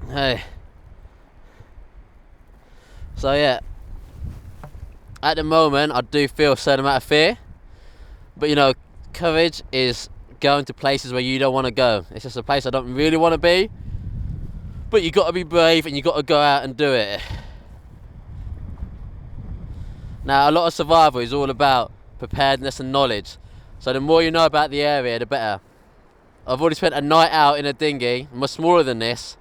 Hey. So yeah, at the moment I do feel a certain amount of fear, but you know, courage is going to places where you don't want to go. It's just a place I don't really want to be, but you got to be brave and you got to go out and do it. Now, a lot of survival is all about preparedness and knowledge, so the more you know about the area, the better. I've already spent a night out in a dinghy, much smaller than this,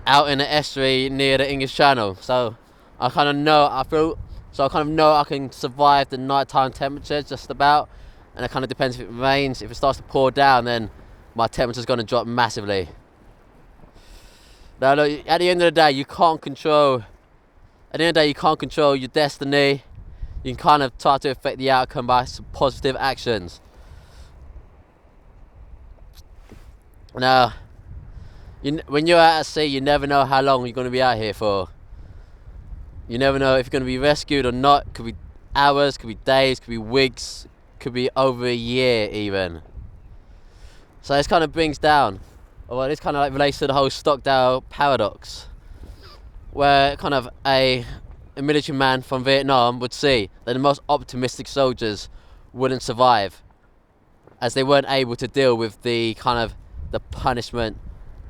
out in an estuary near the English Channel. So I kind of know, I kind of know I can survive the nighttime temperature just about, and it kind of depends if it rains. If it starts to pour down, then my temperature's going to drop massively. Now, look, at the end of the day, you can't control. At the end of the day, you can't control your destiny. You can kind of try to affect the outcome by some positive actions. Now, when you're out at sea, you never know how long you're going to be out here for. You never know if you're going to be rescued or not. Could be hours, could be days, could be weeks, could be over a year even. So this kind of brings down, well, this kind of like relates to the whole Stockdale paradox, where kind of a military man from Vietnam would see that the most optimistic soldiers wouldn't survive, as they weren't able to deal with the kind of the punishment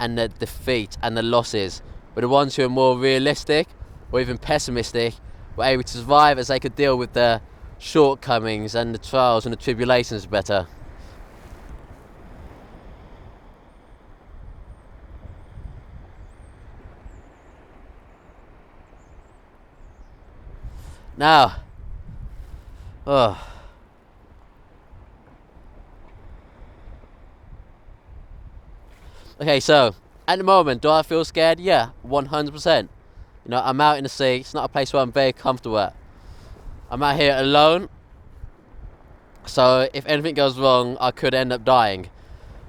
and the defeat and the losses. But the ones who are more realistic or even pessimistic were able to survive, as they could deal with the shortcomings and the trials and the tribulations better. Now, okay, so at the moment, do I feel scared? Yeah, 100%. You know, I'm out in the sea. It's not a place where I'm very comfortable at. I'm out here alone, so if anything goes wrong, I could end up dying.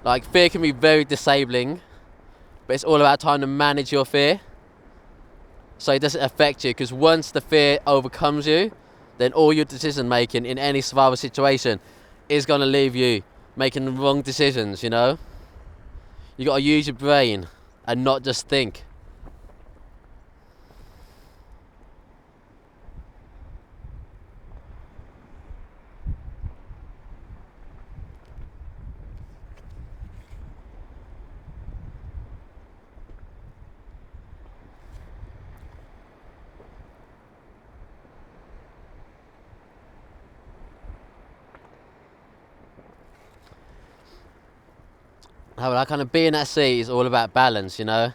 Like, fear can be very disabling, but it's all about trying to manage your fear so it doesn't affect you, because once the fear overcomes you, then all your decision making in any survival situation is going to leave you making the wrong decisions, you know? You got to use your brain and not just think. Like, kind of being at sea is all about balance, you know?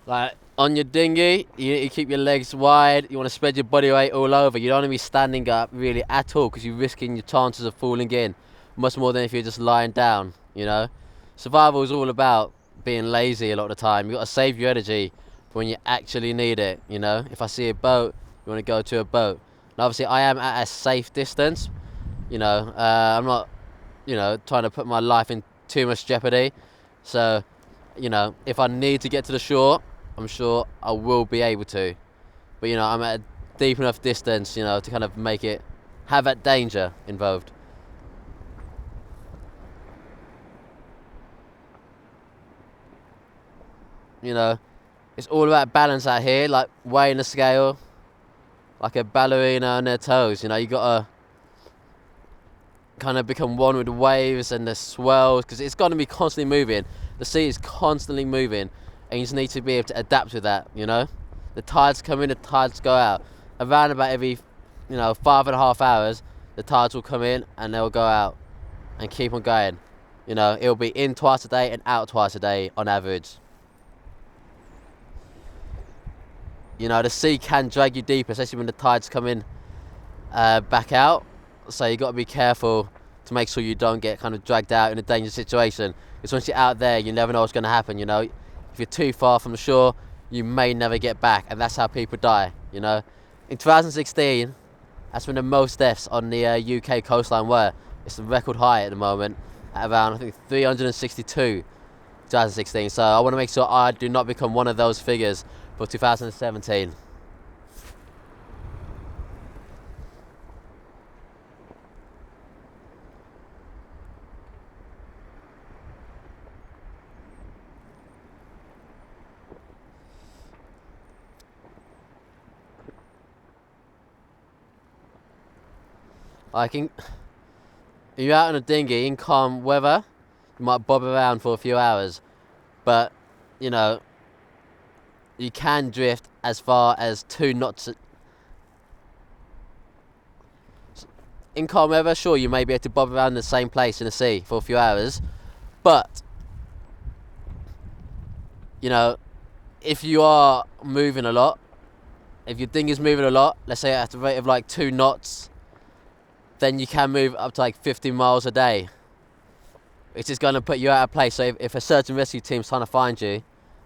Like, on your dinghy, you keep your legs wide, you want to spread your body weight all over. You don't want to be standing up really at all, because you're risking your chances of falling in much more than if you're just lying down, you know? Survival is all about being lazy a lot of the time. You got to save your energy for when you actually need it, you know? If I see a boat, you want to go to a boat. And obviously, I am at a safe distance, you know? I'm not, you know, trying to put my life in too much jeopardy. So, you know, if I need to get to the shore, I'm sure I will be able to. But, you know, I'm at a deep enough distance, you know, to kind of make it have that danger involved. You know, it's all about balance out here, like weighing the scale, like a ballerina on their toes. You know, you gotta kind of become one with the waves and the swells, because it's going to be constantly moving. The sea is constantly moving, and you just need to be able to adapt with that, you know? The tides come in, the tides go out. Around about every, you know, 5.5 hours, the tides will come in and they'll go out and keep on going. You know, it'll be in twice a day and out twice a day on average. You know, the sea can drag you deeper, especially when the tides come in back out. So you got to be careful to make sure you don't get kind of dragged out in a dangerous situation. Because once you're out there, you never know what's going to happen, you know. If you're too far from the shore, you may never get back, and that's how people die, you know. In 2016, that's when the most deaths on the UK coastline were. It's the record high at the moment, at around, I think, 362 2016. So I want to make sure I do not become one of those figures for 2017. Like if you're out on a dinghy in calm weather, you might bob around for a few hours, but you know you can drift as far as 2 knots. In calm weather, sure, you may be able to bob around the same place in the sea for a few hours, but you know, if you are moving a lot, if your dinghy's moving a lot, let's say at a rate of like 2 knots, then you can move up to like 50 miles a day, which is going to put you out of place. So if a certain rescue team's trying to find you,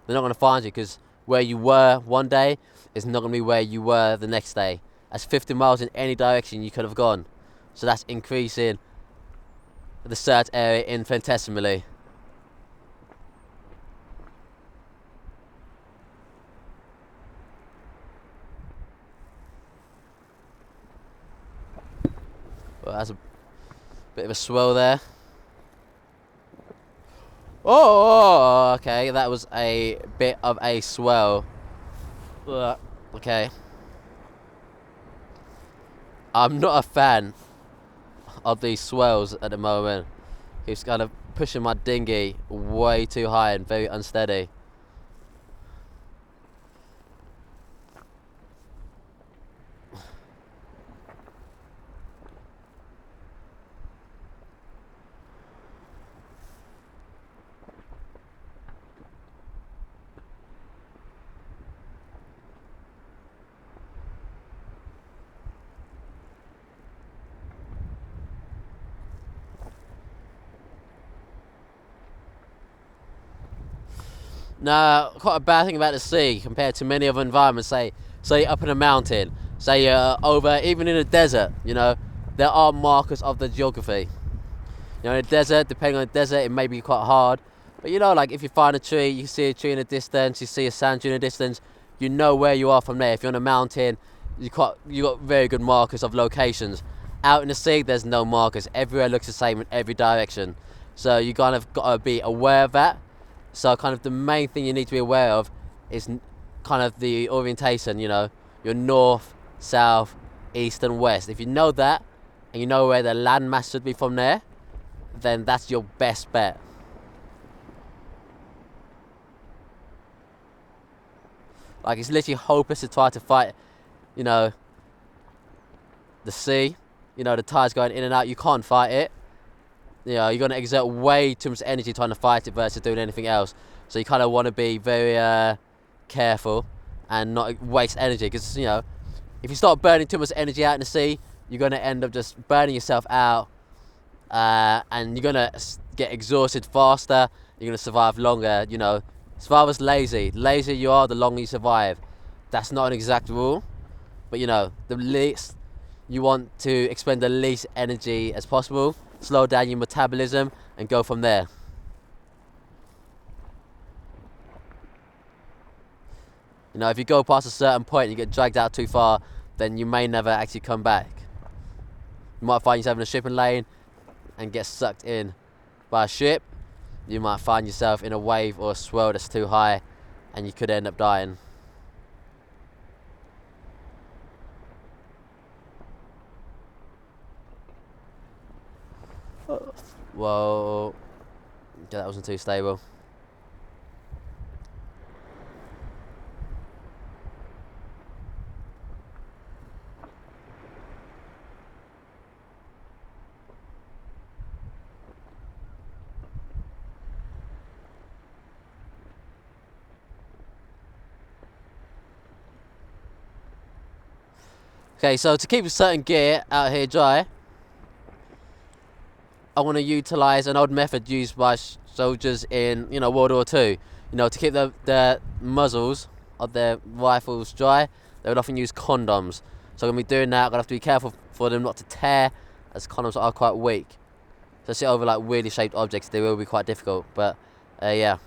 they're not going to find you, because where you were one day is not going to be where you were the next day. That's 50 miles in any direction you could have gone. So that's increasing the search area infinitesimally. Well, that's a bit of a swell there. Oh, okay, that was a bit of a swell. Okay. I'm not a fan of these swells at the moment. He's kind of pushing my dinghy way too high and very unsteady. Now, quite a bad thing about the sea compared to many other environments, say up in a mountain, say over, even in a desert, you know, there are markers of the geography. You know, in a desert, depending on the desert, it may be quite hard, but you know, like if you find a tree, you see a tree in the distance, you see a sand dune in the distance, you know where you are from there. If you're on a mountain, you got very good markers of locations. Out in the sea, there's no markers. Everywhere looks the same in every direction. So you kind of got to be aware of that. So kind of the main thing you need to be aware of is kind of the orientation, you know, your north, south, east and west. If you know that, and you know where the landmass should be from there, then that's your best bet. Like, it's literally hopeless to try to fight, you know, the sea. You know, the tide's going in and out, you can't fight it. You know, you're going to exert way too much energy trying to fight it versus doing anything else. So you kind of want to be very careful and not waste energy, because, you know, if you start burning too much energy out in the sea, you're going to end up just burning yourself out, and you're going to get exhausted faster, you're going to survive longer. You know, survivor's lazy. The lazier you are, the longer you survive. That's not an exact rule, but, you know, the least you want to expend the least energy as possible, slow down your metabolism and go from there. You know, if you go past a certain point and you get dragged out too far, then you may never actually come back. You might find yourself in a shipping lane and get sucked in by a ship. You might find yourself in a wave or a swell that's too high and you could end up dying. Whoa, yeah, that wasn't too stable. Okay, so to keep a certain gear out here dry, I want to utilise an old method used by soldiers in, you know, World War II. You know, to keep the muzzles of their rifles dry, they would often use condoms. So I'm going to be doing that. I'm going to have to be careful for them not to tear, as condoms are quite weak. So sit over like weirdly shaped objects, they will be quite difficult. But yeah.